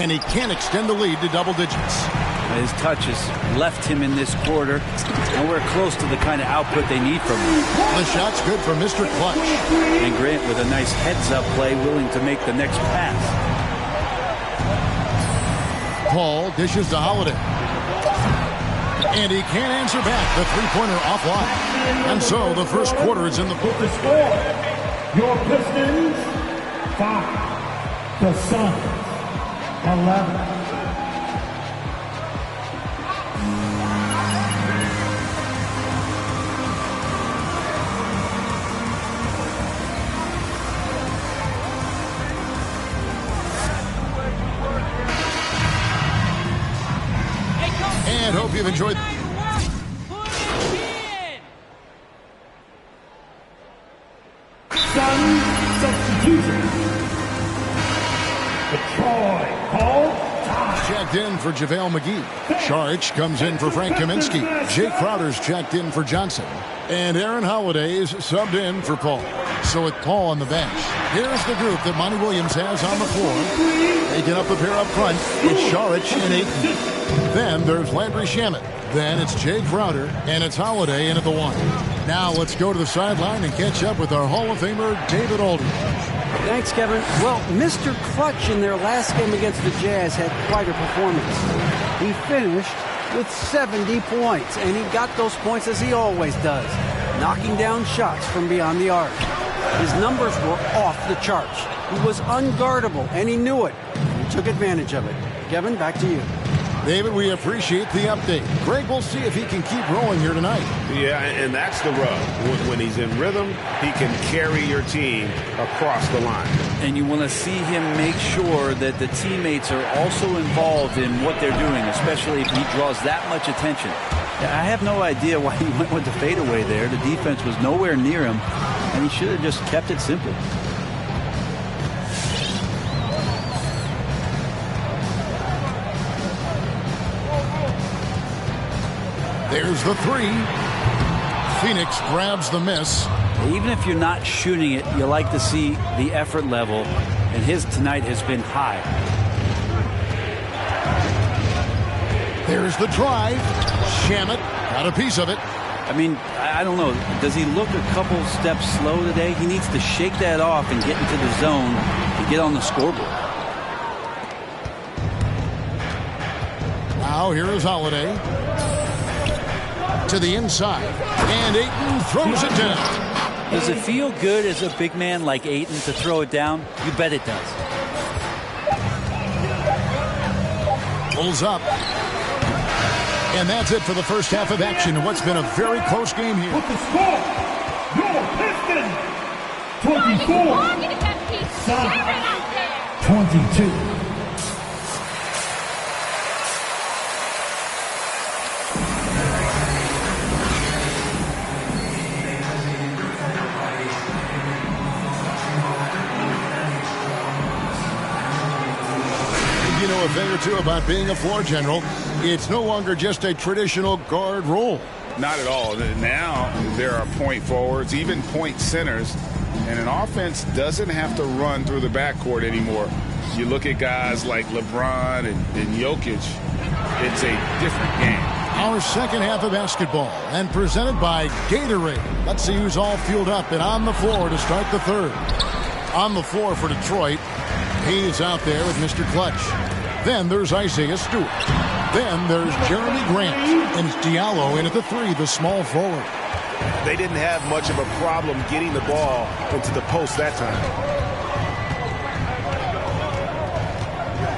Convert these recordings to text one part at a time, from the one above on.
And he can't extend the lead to double digits. His touches left him in this quarter. Nowhere close to the kind of output they need from him. The shot's good for Mr. Clutch. And Grant with a nice heads-up play, willing to make the next pass. Paul dishes to Holiday. And he can't answer back. The three-pointer offline. And so the first quarter is in the book. The score, your Pistons, 5. The Suns, 11. And hope you've enjoyed. Sun substitution. Troy Paul checked in for JaVale McGee. Saric comes in for Frank Kaminsky. Jay Crowder's checked in for Johnson. And Aaron Holiday's subbed in for Paul. So with Paul on the bench, here's the group that Monty Williams has on the floor. Taking up the pair up front, it's Saric and Ayton. Then there's Landry Shamet. Then it's Jay Crowder, and it's Holiday in at the 1. Now let's go to the sideline and catch up with our Hall of Famer, David Aldridge. Thanks, Kevin. Well, Mr. Clutch in their last game against the Jazz had quite a performance. He finished with 70 points, and he got those points as he always does, knocking down shots from beyond the arc. His numbers were off the charts. He was unguardable, and he knew it. He took advantage of it. Kevin, back to you. David, we appreciate the update. Greg, we'll see if he can keep rolling here tonight. Yeah, and that's the rub. When he's in rhythm, he can carry your team across the line. And you want to see him make sure that the teammates are also involved in what they're doing, especially if he draws that much attention. I have no idea why he went with the fadeaway there. The defense was nowhere near him, and he should have just kept it simple. There's the 3. Phoenix grabs the miss. Even if you're not shooting it, you like to see the effort level, and his tonight has been high. There's the drive. Shamet got a piece of it. I mean, I don't know. Does he look a couple steps slow today? He needs to shake that off and get into the zone to get on the scoreboard. Now here is Holiday. To the inside, and Ayton throws it down. Does it feel good as a big man like Ayton to throw it down? You bet it does. Pulls up. And that's it for the first half of action in what's been a very close game here. With the score, your Pistons, 24. Suns, 22. You know a thing or two about being a floor general. It's no longer just a traditional guard role. Not at all. Now there are point forwards, even point centers, and an offense doesn't have to run through the backcourt anymore. You look at guys like LeBron and Jokic, it's a different game. Our second half of basketball, and presented by Gatorade. Let's see who's all fueled up and on the floor to start the third. On the floor for Detroit, he's out there with Mr. Clutch. Then there's Isaiah Stewart. Then there's Jeremy Grant. And it's Diallo in at the 3, the small forward. They didn't have much of a problem getting the ball into the post that time.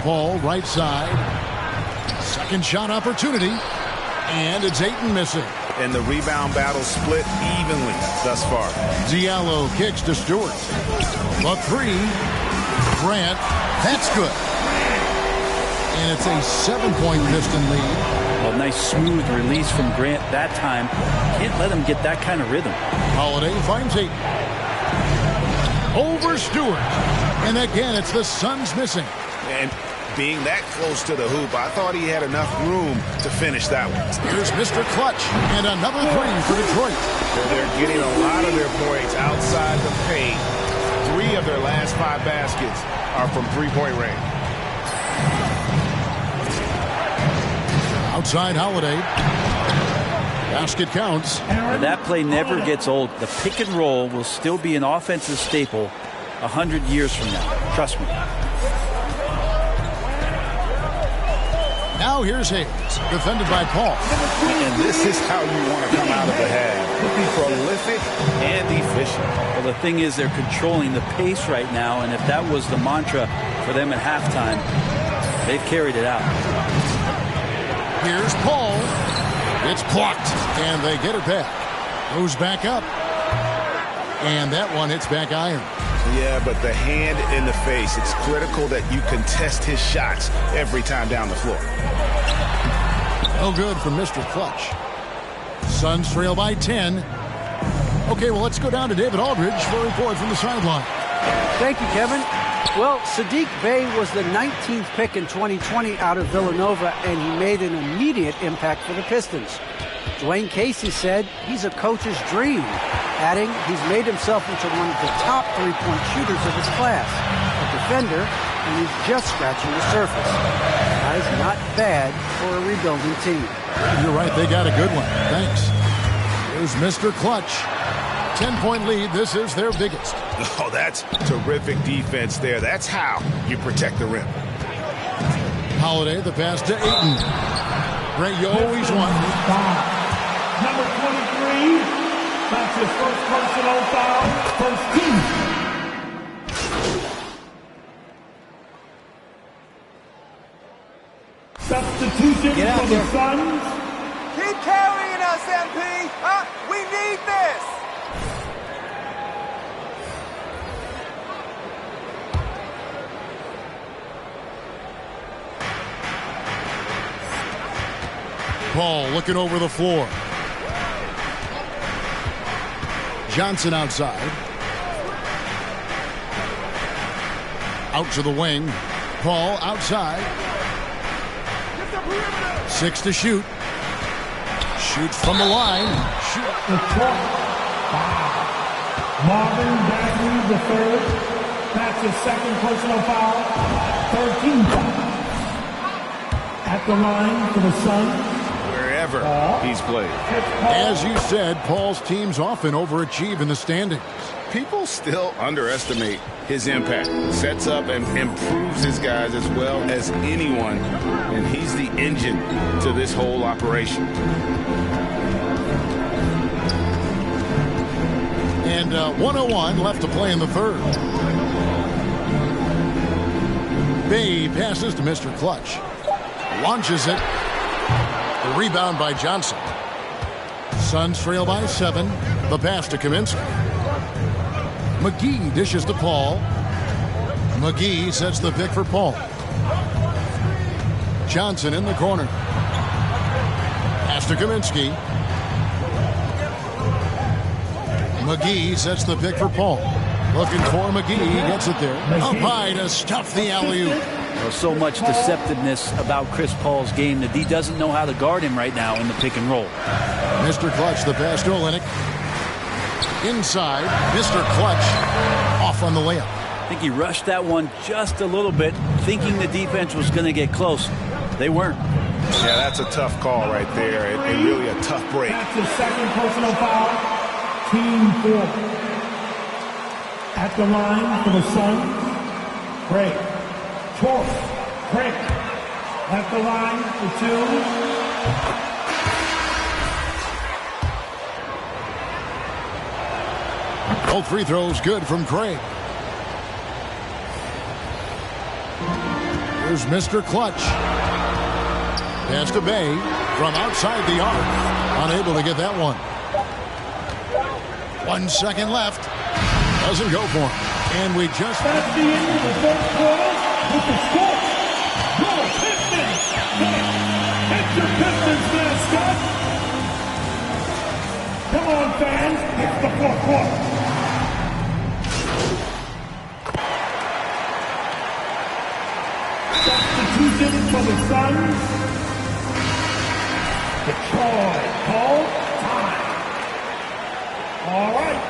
Paul, right side. Second shot opportunity. And it's Ayton missing. And the rebound battle split evenly thus far. Diallo kicks to Stewart. The 3. Grant. That's good. And it's a 7-point Piston lead. Well, nice smooth release from Grant that time. Can't let him get that kind of rhythm. Holiday finds Ayton. Over Stewart. And again, it's the Suns missing. And being that close to the hoop, I thought he had enough room to finish that one. Here's Mr. Clutch. And another 3 for Detroit. They're getting a lot of their points outside the paint. 3 of their last 5 baskets are from three-point range. Outside Holiday. Basket counts. Now that play never gets old. The pick and roll will still be an offensive staple 100 years from now. Trust me. Now here's Hayes, defended by Paul. And this is how you want to come out of the half. Be prolific and efficient. Well, the thing is they're controlling the pace right now, and if that was the mantra for them at halftime, they've carried it out. Here's Paul. It's blocked, and they get it back. Goes back up. And that one hits back iron. Yeah, but the hand in the face, it's critical that you contest his shots every time down the floor. No good from Mr. Clutch. Suns trail by 10. Okay, well, let's go down to David Aldridge for a report from the sideline. Thank you, Kevin. Well, Sadiq Bey was the 19th pick in 2020 out of Villanova, and he made an immediate impact for the Pistons. Dwayne Casey said he's a coach's dream, adding he's made himself into one of the top three-point shooters of his class, a defender, and he's just scratching the surface. Guy's not bad for a rebuilding team. You're right, they got a good one. Thanks. Here's Mr. Clutch. 10-point lead. This is their biggest. Oh, that's terrific defense there. That's how you protect the rim. Holiday, the pass to Ayton. Great, you always won. Number 23, that's his first personal foul, first team. Substitution for the Suns. Keep carrying us, MP. We need this. Paul looking over the floor. Johnson outside. Out to the wing. Paul outside. 6 to shoot. Shoots from the line. Shoot. Marvin Bagley the third. That's his second personal foul. 13 foul. At the line for the Suns. Wherever he's played. As you said, Paul's teams often overachieve in the standings. People still underestimate his impact. Sets up and improves his guys as well as anyone. And he's the engine to this whole operation. And 1:01 left to play in the third. Bey passes to Mr. Clutch. Launches it. The rebound by Johnson. Suns trail by 7. The pass to Kaminsky. McGee dishes to Paul. McGee sets the pick for Paul. Johnson in the corner. Pass to Kaminsky. McGee sets the pick for Paul. Looking for McGee. He gets it there. Up high to stuff the alley-oop. Well, so much deceptiveness about Chris Paul's game that he doesn't know how to guard him right now in the pick and roll. Mr. Clutch, the pass to Olynyk. Inside, Mr. Clutch off on the layup. I think he rushed that one just a little bit, thinking the defense was going to get close. They weren't. Yeah, that's a tough call right there, and really a tough break. That's his second personal foul. Team 4. At the line for the Suns. Great. Choice. Great. At the line for 2. Both free throws good from Craig. Here's Mr. Clutch. Pass to Bey from outside the arc. Unable to get that one. 1 second left. Doesn't go for him. And we just... That's the end of the first quarter with the score. Your Pistons. It's your Pistons mascot. Come on, fans. It's the fourth quarter. Substitution for the Suns. Detroit called time. All right.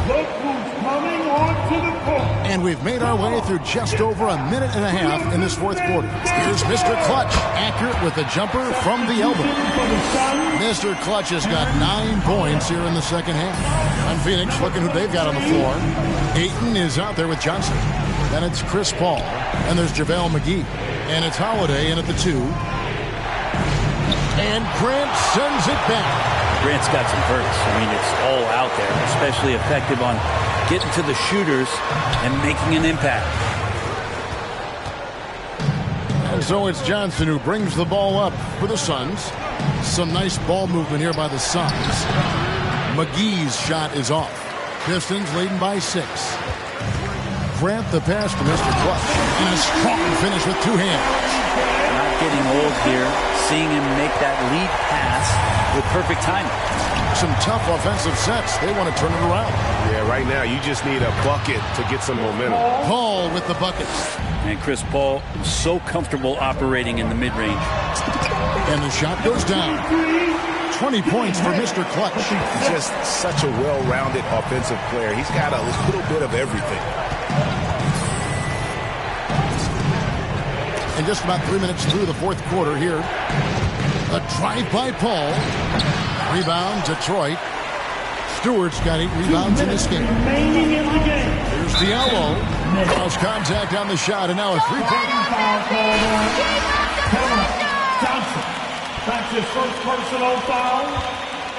Look who's coming onto the court. And we've made our way through just over a minute and a half in this fourth quarter. Here's Mr. Clutch, accurate with a jumper from the elbow. Mr. Clutch has got 9 points here in the second half. On Phoenix, looking who they've got on the floor. Ayton is out there with Johnson. Then it's Chris Paul. And there's JaVale McGee. And it's Holiday in at the 2. And Grant sends it back. Grant's got some bursts. I mean, it's all out there, especially effective on getting to the shooters and making an impact. And so it's Johnson who brings the ball up for the Suns. Some nice ball movement here by the Suns. McGee's shot is off. Pistons leading by 6. Grant the pass to Mr. Clutch. And a strong finish with 2 hands. Not getting old here. Seeing him make that lead pass with perfect timing. Some tough offensive sets. They want to turn it around. Yeah, right now you just need a bucket to get some momentum. Paul with the buckets. And Chris Paul so comfortable operating in the mid-range. And the shot goes down. 20 points for Mr. Clutch. He's just such a well-rounded offensive player. He's got a little bit of everything. And just about 3 minutes through the fourth quarter here. A drive by Paul. Rebound, Detroit. Stewart's got 8 rebounds in this game. Here's Diallo. Cross contact on the shot, and now a 3-point. Johnson. That's his first personal foul.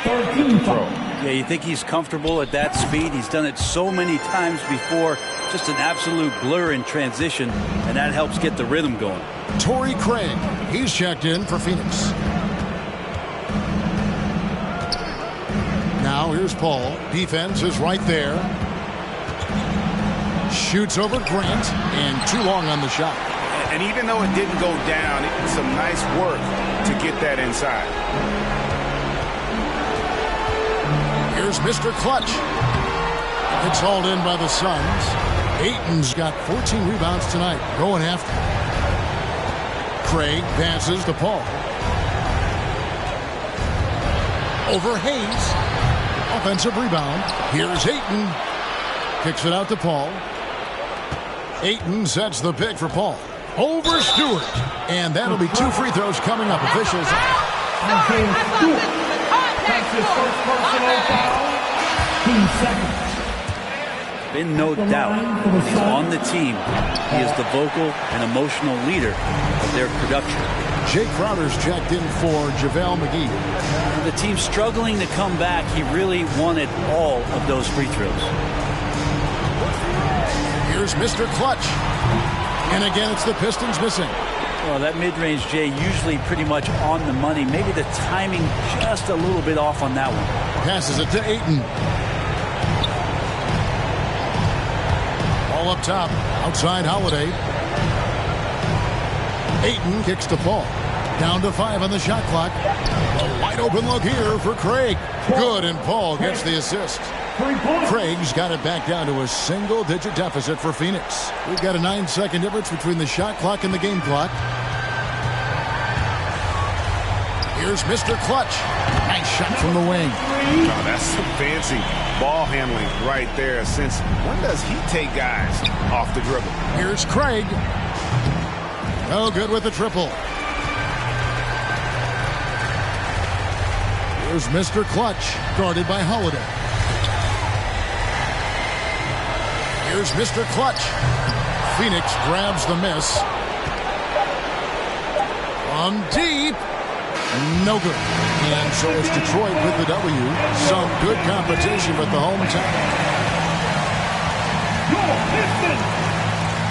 13 foul. Yeah, you think he's comfortable at that speed. He's done it so many times before. Just an absolute blur in transition, and that helps get the rhythm going. Torrey Craig. He's checked in for Phoenix. Now here's Paul. Defense is right there. Shoots over Grant, and too long on the shot. And even though it didn't go down, it's some nice work to get that inside. Here's Mr. Clutch. It's hauled in by the Suns. Ayton's got 14 rebounds tonight, going after. Craig passes to Paul. Over Hayes. Offensive rebound. Here's Ayton. Kicks it out to Paul. Ayton sets the pick for Paul. Over Stewart. And that'll be 2 free throws coming up. Officials. That's his first personal foul. 2 seconds. Been no doubt when he's on the team, he is the vocal and emotional leader of their production. Jay Crowder's checked in for JaVale McGee. The team struggling to come back. He really wanted all of those free throws. Here's Mr. Clutch. And again, it's the Pistons missing. Well, that mid-range, Jay, usually pretty much on the money. Maybe the timing just a little bit off on that one. Passes it to Ayton. All up top, outside Holiday. Ayton kicks to Paul. Down to 5 on the shot clock. A wide open look here for Craig. Good, and Paul gets the assist. Craig's got it back down to a single-digit deficit for Phoenix. We've got a 9-second difference between the shot clock and the game clock. Here's Mr. Clutch. Nice shot from the wing. Oh, that's some fancy ball handling right there. Since when does he take guys off the dribble? Here's Craig. No good with the triple. Here's Mr. Clutch, guarded by Holiday. Here's Mr. Clutch. Phoenix grabs the miss. From deep. No good. And so it's Detroit with the W. Some good competition with the hometown. Your Pistons.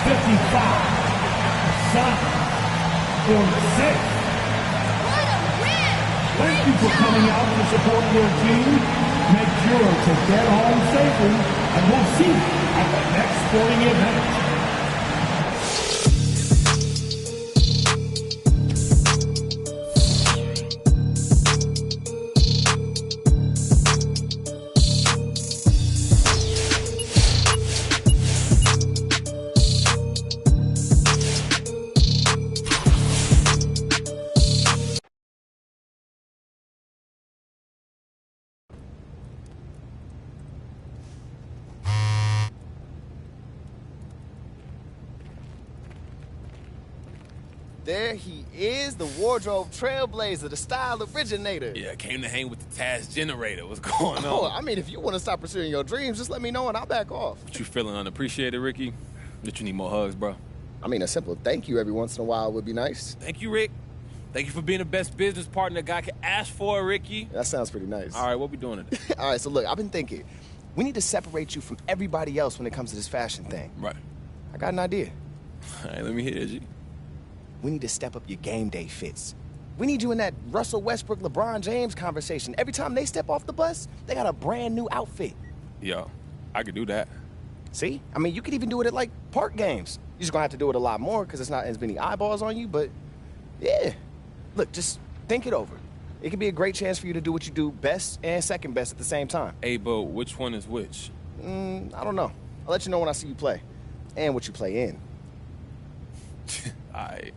55. Suns. 46. Thank you for coming out to support your team. Make sure to get home safely, and we'll see you at the next sporting event. There he is, the wardrobe trailblazer, the style originator. Yeah, came to hang with the task generator. What's going on? Oh, I mean, if you want to stop pursuing your dreams, just let me know and I'll back off. What, you feeling unappreciated, Ricky? That you need more hugs, bro? I mean, a simple thank you every once in a while would be nice. Thank you, Rick. Thank you for being the best business partner a guy could ask for, Ricky. That sounds pretty nice. All right, what we doing today? All right, so look, I've been thinking. We need to separate you from everybody else when it comes to this fashion thing. Right. I got an idea. All right, let me hear it, G. We need to step up your game day fits. We need you in that Russell Westbrook, LeBron James conversation. Every time they step off the bus, they got a brand new outfit. Yo, I could do that. See? I mean, you could even do it at, like, park games. You're just going to have to do it a lot more because it's not as many eyeballs on you, but, yeah. Look, just think it over. It could be a great chance for you to do what you do best and second best at the same time. Hey, Bo, which one is which? I don't know. I'll let you know when I see you play and what you play in. All right.